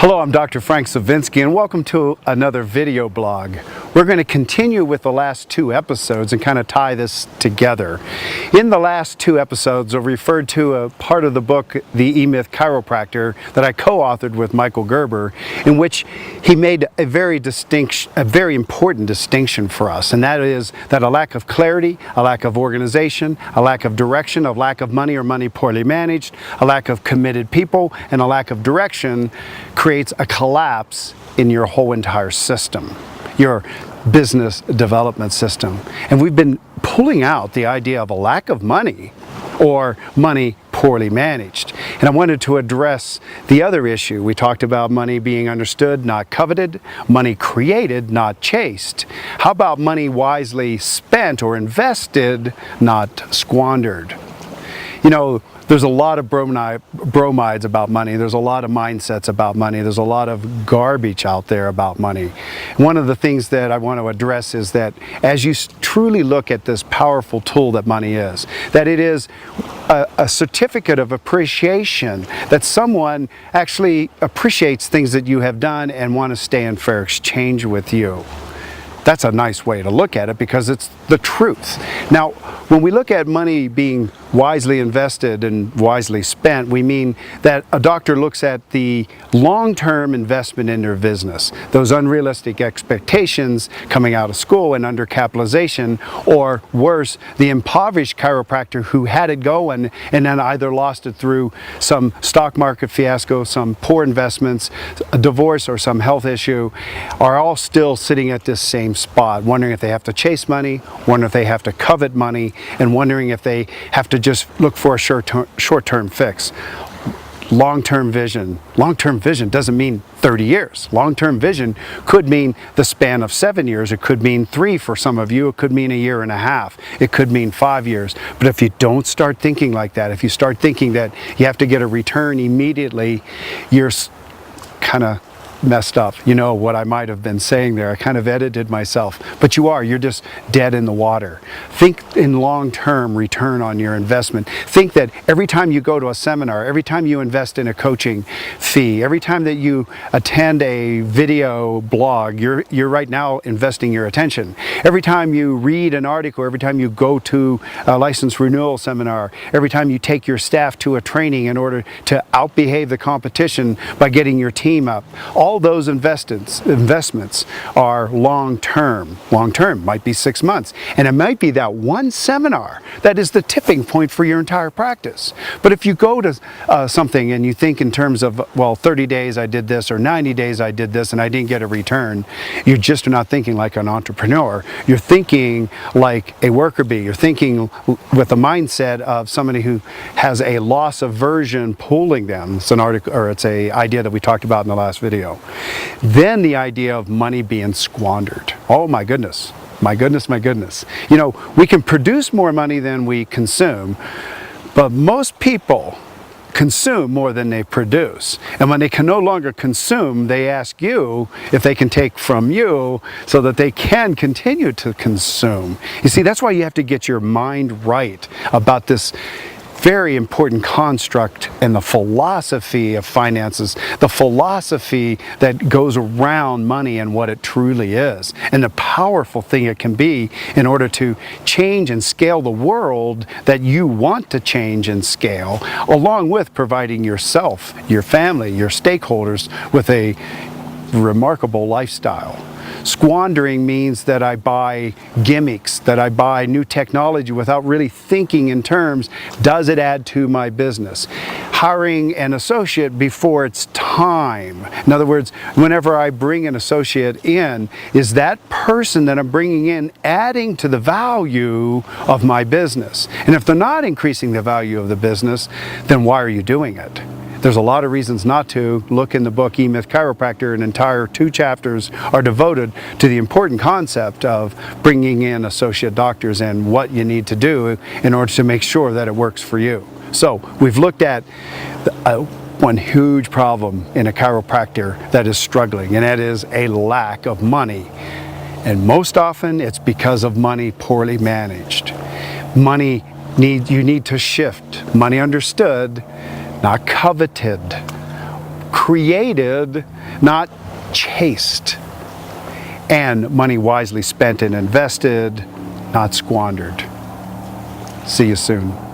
Hello, I'm Dr. Frank Sovinsky and welcome to another video blog. We're going to continue with the last two episodes and kind of tie this together. In the last two episodes, I referred to a part of the book, The E-Myth Chiropractor, that I co-authored with Michael Gerber, in which he made a very important distinction for us, and that is that a lack of clarity, a lack of organization, a lack of direction, a lack of money or money poorly managed, a lack of committed people, and a lack of direction creates a collapse in your whole entire system, your business development system. And we've been pulling out the idea of a lack of money or money poorly managed. And I wanted to address the other issue. We talked about money being understood, not coveted, money created, not chased. How about money wisely spent or invested, not squandered? You know, there's a lot of bromides about money. There's a lot of mindsets about money. There's a lot of garbage out there about money. One of the things that I want to address is that as you truly look at this powerful tool that money is, that it is a certificate of appreciation, that someone actually appreciates things that you have done and want to stay in fair exchange with you. That's a nice way to look at it because it's the truth. Now, when we look at money being wisely invested and wisely spent, we mean that a doctor looks at the long-term investment in their business, those unrealistic expectations coming out of school and undercapitalization, or worse, the impoverished chiropractor who had it going and then either lost it through some stock market fiasco, some poor investments, a divorce, or some health issue, are all still sitting at this same spot, wondering if they have to chase money, wondering if they have to covet money, and wondering if they have to just look for a short-term fix. Long-term vision. Long-term vision doesn't mean 30 years. Long-term vision could mean the span of 7 years. It could mean 3 for some of you. It could mean a year and a half. It could mean 5 years. But if you don't start thinking like that, if you start thinking that you have to get a return immediately, you're kind of messed up. You know what I might have been saying there. I kind of edited myself. But you're just dead in the water. Think in long-term return on your investment. Think that every time you go to a seminar, every time you invest in a coaching fee, every time that you attend a video blog, you're right now investing your attention. Every time you read an article, every time you go to a license renewal seminar, every time you take your staff to a training in order to outbehave the competition by getting your team up, all those investments are long-term. Long-term might be 6 months. And it might be that one seminar that is the tipping point for your entire practice. But if you go to something and you think in terms of, well, 30 days I did this, or 90 days I did this and I didn't get a return, you're just not thinking like an entrepreneur. You're thinking like a worker bee. You're thinking with the mindset of somebody who has a loss aversion pulling them. It's an article, or it's an idea that we talked about in the last video. Then the idea of money being squandered. Oh my goodness, my goodness, my goodness. You know, we can produce more money than we consume, but most people consume more than they produce. And when they can no longer consume, they ask you if they can take from you so that they can continue to consume. You see, that's why you have to get your mind right about this very important construct and the philosophy of finances, the philosophy that goes around money and what it truly is, and the powerful thing it can be in order to change and scale the world that you want to change and scale, along with providing yourself, your family, your stakeholders with a remarkable lifestyle. Squandering means that I buy gimmicks, that I buy new technology without really thinking in terms, does it add to my business? Hiring an associate before it's time. In other words, whenever I bring an associate in, is that person that I'm bringing in adding to the value of my business? And if they're not increasing the value of the business, then why are you doing it? There's a lot of reasons not to. Look in the book E-Myth Chiropractor. An entire 2 chapters are devoted to the important concept of bringing in associate doctors and what you need to do in order to make sure that it works for you. So we've looked at one huge problem in a chiropractor that is struggling, and that is a lack of money. And most often it's because of money poorly managed. You need to shift. Money understood, not coveted. created, not chased. And money wisely spent and invested, not squandered. See you soon.